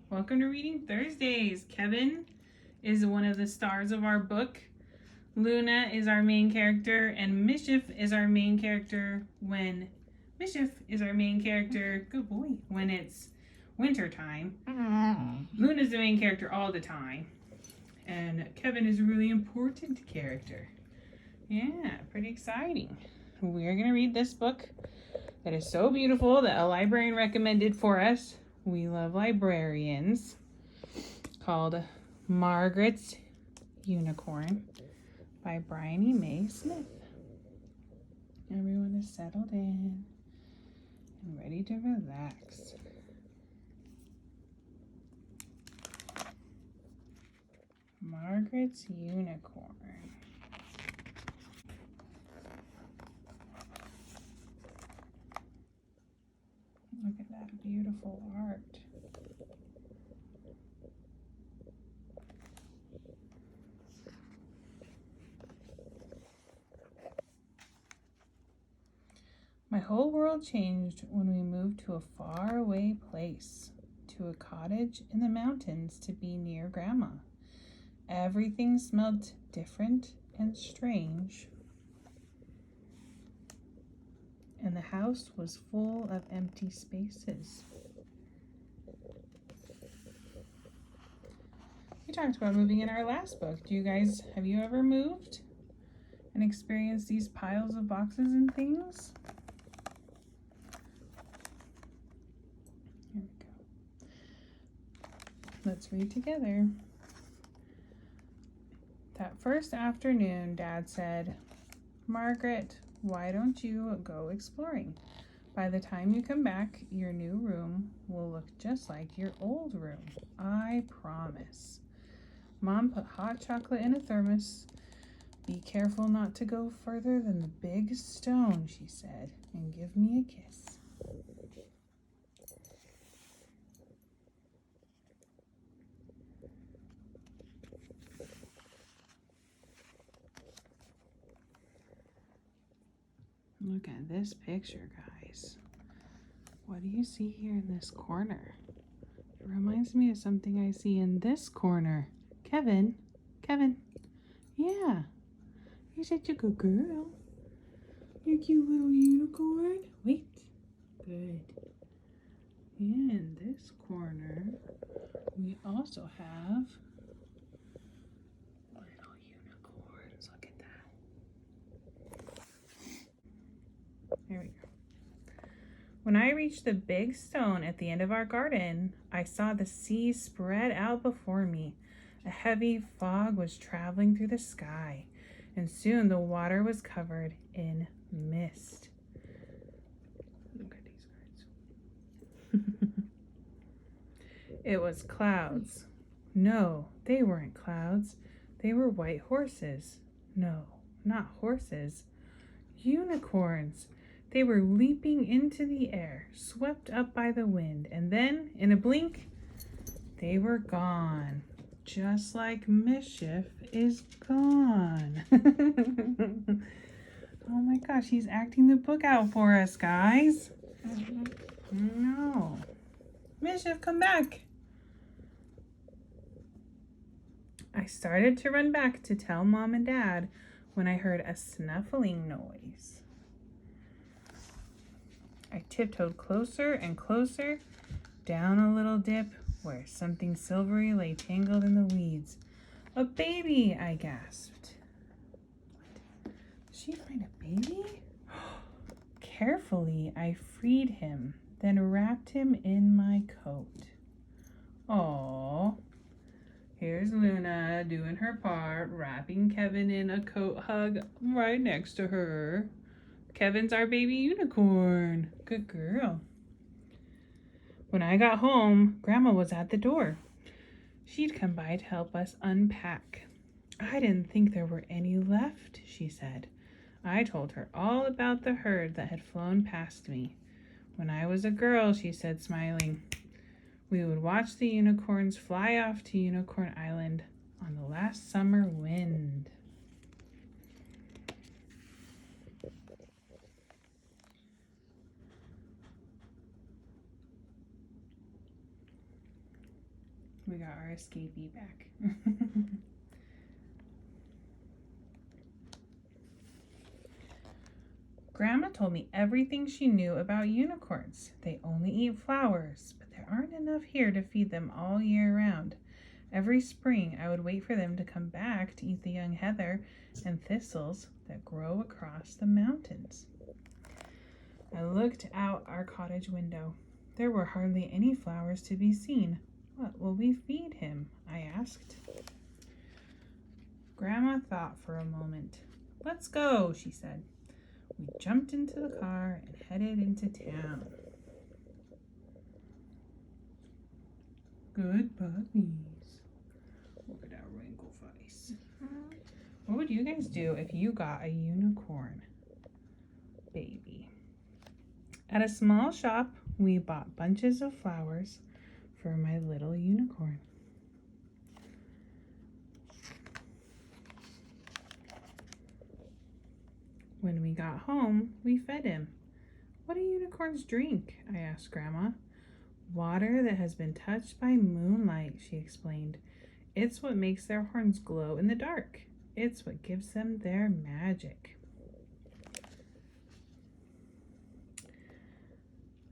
Welcome to Reading Thursdays. Kevin is one of the stars of our book. Luna is our main character, and Mischief is our main character when good boy, when it's winter time. Luna's the main character all the time, and Kevin is a really important character. Yeah, pretty exciting. We're going to read this book that is so beautiful that a librarian recommended for us. We love librarians. Called Margaret's Unicorn by Bryony Mae Smith. Everyone is settled in and ready to relax. Margaret's Unicorn. Look at that beautiful art. My whole world changed when we moved to a faraway place, to a cottage in the mountains to be near Grandma. Everything smelled different and strange, and the house was full of empty spaces. We talked about moving in our last book. Have you ever moved and experienced these piles of boxes and things? Here we go. Let's read together. That first afternoon, Dad said, "Margaret, why don't you go exploring? By the time you come back, your new room will look just like your old room. I promise." Mom put hot chocolate in a thermos. "Be careful not to go further than the big stone," she said, "and give me a kiss." Look at this picture, guys. What do you see here in this corner? It reminds me of something I see in this corner. Kevin, yeah, you're such a good girl. You're a cute little unicorn. Wait, good. In this corner, we also have little unicorns. Look at that. There we go. When I reached the big stone at the end of our garden, I saw the sea spread out before me. A heavy fog was traveling through the sky, and soon the water was covered in mist. Look at these birds. It was clouds. No, they weren't clouds. They were white horses. No, not horses. Unicorns. They were leaping into the air, swept up by the wind, and then, in a blink, they were gone. Just like Mischief is gone. Oh my gosh, he's acting the book out for us, guys. No. Mischief, come back. I started to run back to tell Mom and Dad when I heard a snuffling noise. I tiptoed closer and closer, down a little dip where something silvery lay tangled in the weeds. "A baby," I gasped. What? Did she find a baby? Carefully, I freed him, then wrapped him in my coat. Aww. Here's Luna doing her part, wrapping Kevin in a coat hug right next to her. Kevin's our baby unicorn. Good girl. When I got home, Grandma was at the door. She'd come by to help us unpack. "I didn't think there were any left," she said. I told her all about the herd that had flown past me. "When I was a girl," she said, smiling, "we would watch the unicorns fly off to Unicorn Island on the last summer wind." We got our escapee back. Grandma told me everything she knew about unicorns. They only eat flowers, but there aren't enough here to feed them all year round. Every spring, I would wait for them to come back to eat the young heather and thistles that grow across the mountains. I looked out our cottage window. There were hardly any flowers to be seen. What will we feed him? I asked. Grandma thought for a moment. Let's go, she said. We jumped into the car and headed into town. Good puppies. Look at that wrinkle face. What would you guys do if you got a unicorn baby? At a small shop, we bought bunches of flowers for my little unicorn. When we got home, we fed him. What do unicorns drink? I asked Grandma. Water that has been touched by moonlight, she explained. It's what makes their horns glow in the dark. It's what gives them their magic.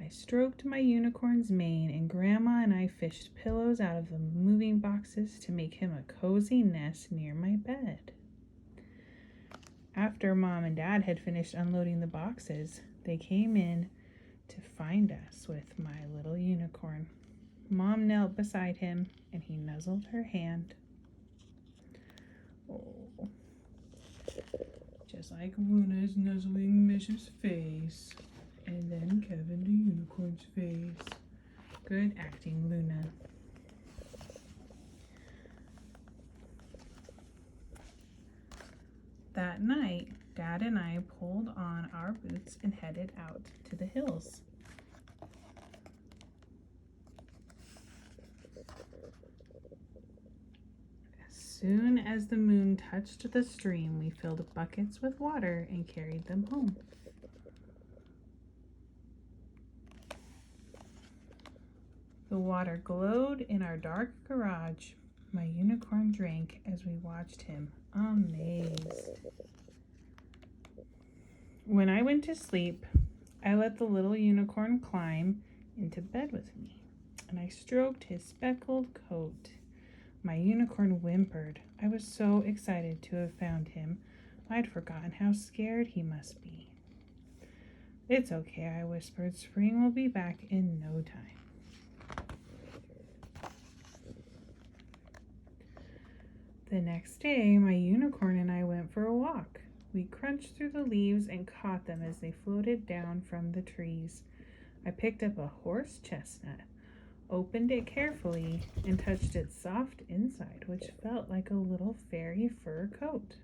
I stroked my unicorn's mane, and Grandma and I fished pillows out of the moving boxes to make him a cozy nest near my bed. After Mom and Dad had finished unloading the boxes, they came in to find us with my little unicorn. Mom knelt beside him, and he nuzzled her hand. Oh, just like Luna's nuzzling Mischief's face, and then Kevin the unicorn's face. Good acting, Luna. That night, Dad and I pulled on our boots and headed out to the hills. As soon as the moon touched the stream, we filled buckets with water and carried them home. The water glowed in our dark garage. My unicorn drank as we watched him, amazed. When I went to sleep, I let the little unicorn climb into bed with me, and I stroked his speckled coat. My unicorn whimpered. I was so excited to have found him. I'd forgotten how scared he must be. It's okay, I whispered. Spring will be back in no time. The next day, my unicorn and I went for a walk. We crunched through the leaves and caught them as they floated down from the trees. I picked up a horse chestnut, opened it carefully, and touched its soft inside, which felt like a little fairy fur coat.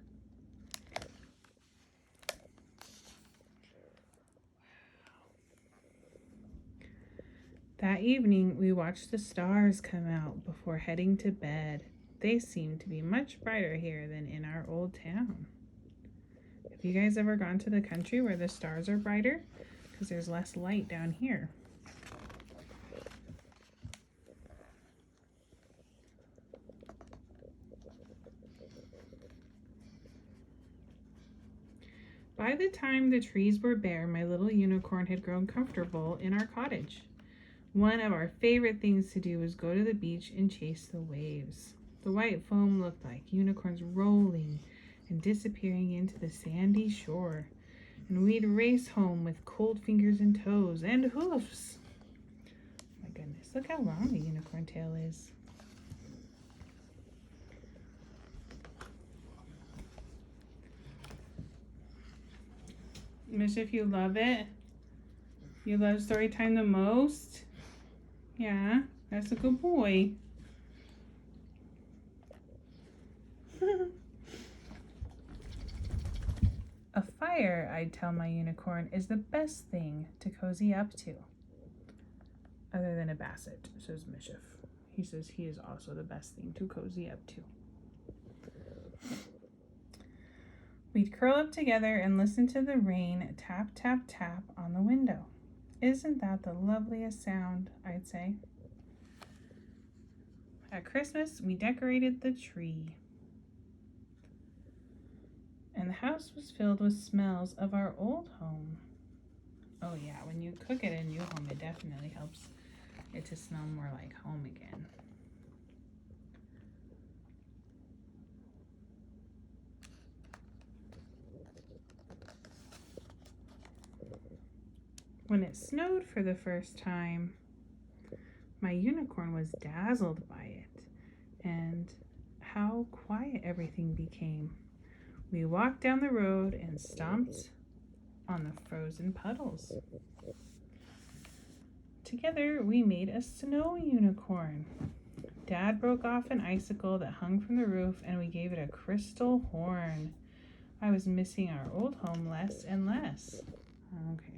That evening, we watched the stars come out before heading to bed. They seem to be much brighter here than in our old town. Have you guys ever gone to the country where the stars are brighter? Because there's less light down here. By the time the trees were bare, my little unicorn had grown comfortable in our cottage. One of our favorite things to do was go to the beach and chase the waves. The white foam looked like unicorns rolling and disappearing into the sandy shore. And we'd race home with cold fingers and toes and hoofs. Oh my goodness, look how long the unicorn tail is. Mischief, you love it? You love story time the most? Yeah, that's a good boy. A fire, I'd tell my unicorn, is the best thing to cozy up to. Other than a basset, says Mischief. He says he is also the best thing to cozy up to. We'd curl up together and listen to the rain tap, tap, tap on the window. Isn't that the loveliest sound, I'd say. At Christmas, we decorated the tree. And the house was filled with smells of our old home. Oh yeah, when you cook at a new home, it definitely helps it to smell more like home again. When it snowed for the first time, my unicorn was dazzled by it and how quiet everything became. We walked down the road and stomped on the frozen puddles. Together, we made a snow unicorn. Dad broke off an icicle that hung from the roof and we gave it a crystal horn. I was missing our old home less and less. Okay.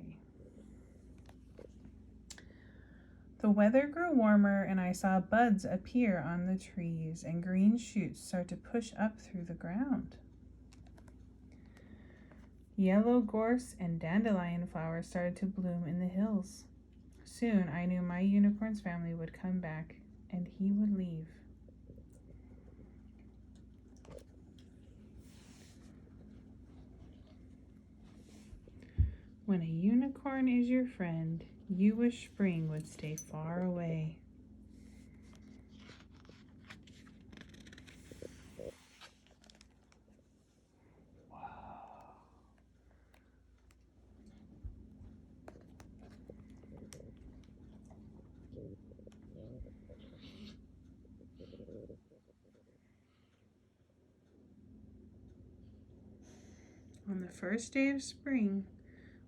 The weather grew warmer and I saw buds appear on the trees and green shoots start to push up through the ground. Yellow gorse and dandelion flowers started to bloom in the hills. Soon I knew my unicorn's family would come back and he would leave. When a unicorn is your friend, you wish spring would stay far away. On the first day of spring,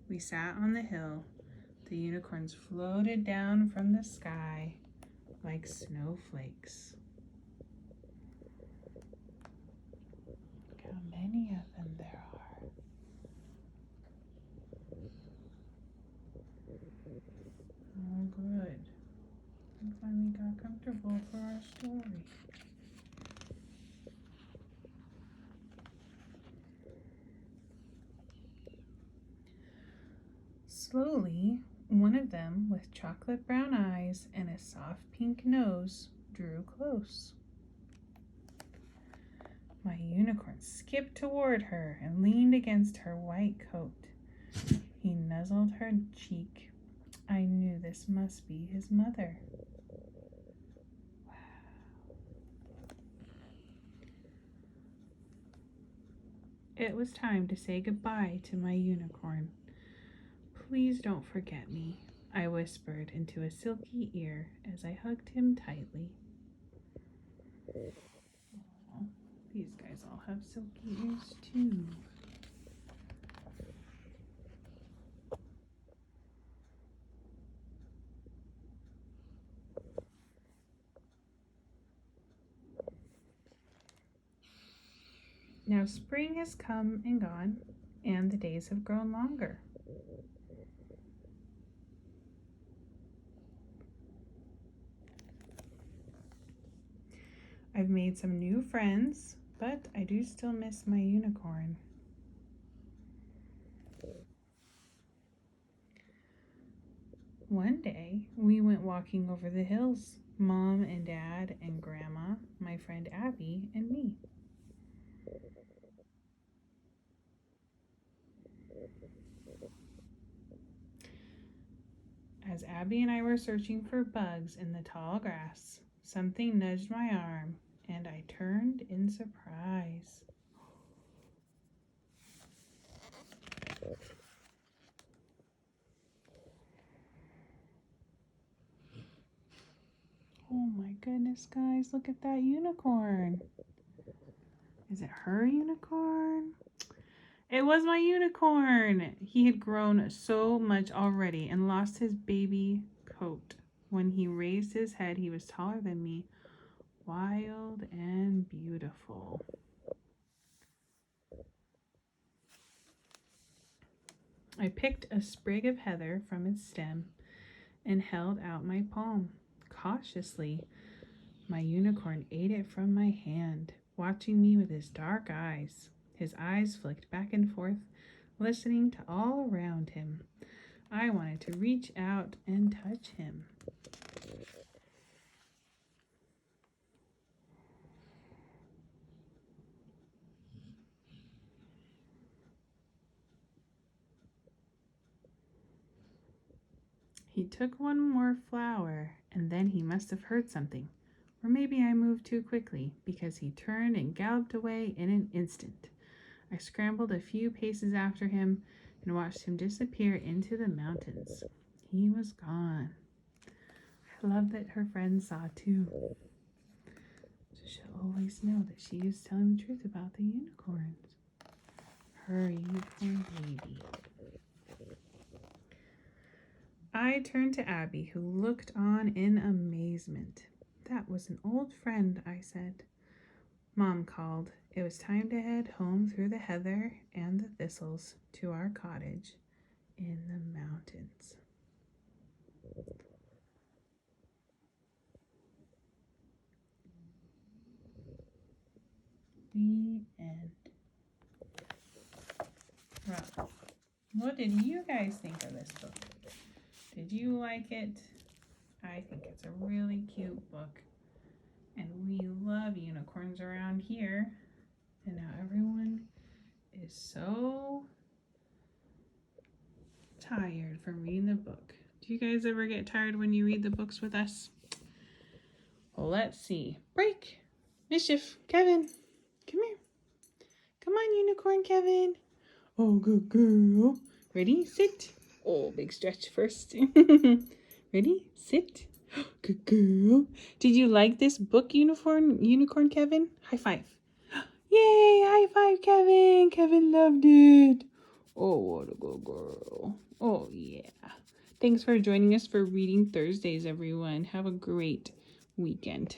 we sat on the hill. The unicorns floated down from the sky like snowflakes. Look how many of them there are. Oh, good. We finally got comfortable for our story. Slowly, one of them, with chocolate brown eyes and a soft pink nose, drew close. My unicorn skipped toward her and leaned against her white coat. He nuzzled her cheek. I knew this must be his mother. Wow. It was time to say goodbye to my unicorn. Please don't forget me, I whispered into a silky ear as I hugged him tightly. Aww, these guys all have silky ears too. Now spring has come and gone, and the days have grown longer. I've made some new friends, but I do still miss my unicorn. One day, we went walking over the hills, Mom and Dad and Grandma, my friend Abby, and me. As Abby and I were searching for bugs in the tall grass, something nudged my arm, and I turned in surprise. Oh my goodness, guys, look at that unicorn. Is it her unicorn? It was my unicorn. He had grown so much already and lost his baby coat. When he raised his head, he was taller than me, wild and beautiful. I picked a sprig of heather from its stem and held out my palm. Cautiously, my unicorn ate it from my hand, watching me with his dark eyes. His eyes flicked back and forth, listening to all around him. I wanted to reach out and touch him. He took one more flower, and then he must have heard something. Or maybe I moved too quickly, because he turned and galloped away in an instant. I scrambled a few paces after him and watched him disappear into the mountains. He was gone. I love that her friends saw too. So she'll always know that she is telling the truth about the unicorns. Her unicorn baby. I turned to Abby, who looked on in amazement. That was an old friend, I said. Mom called. It was time to head home through the heather and the thistles to our cottage in the mountains. The end. Well, what did you guys think of this book? Did you like it? I think it's a really cute book. And we love unicorns around here. And now everyone is so tired from reading the book. Do you guys ever get tired when you read the books with us? Well, let's see. Break. Mischief. Kevin. Come here. Come on, unicorn Kevin. Oh, good girl. Ready? Sit. Oh, big stretch first. Ready? Sit. Good girl. Did you like this book, Unicorn Kevin? High five. Yay! High five, Kevin. Kevin loved it. Oh, what a good girl. Oh, yeah. Thanks for joining us for Reading Thursdays, everyone. Have a great weekend.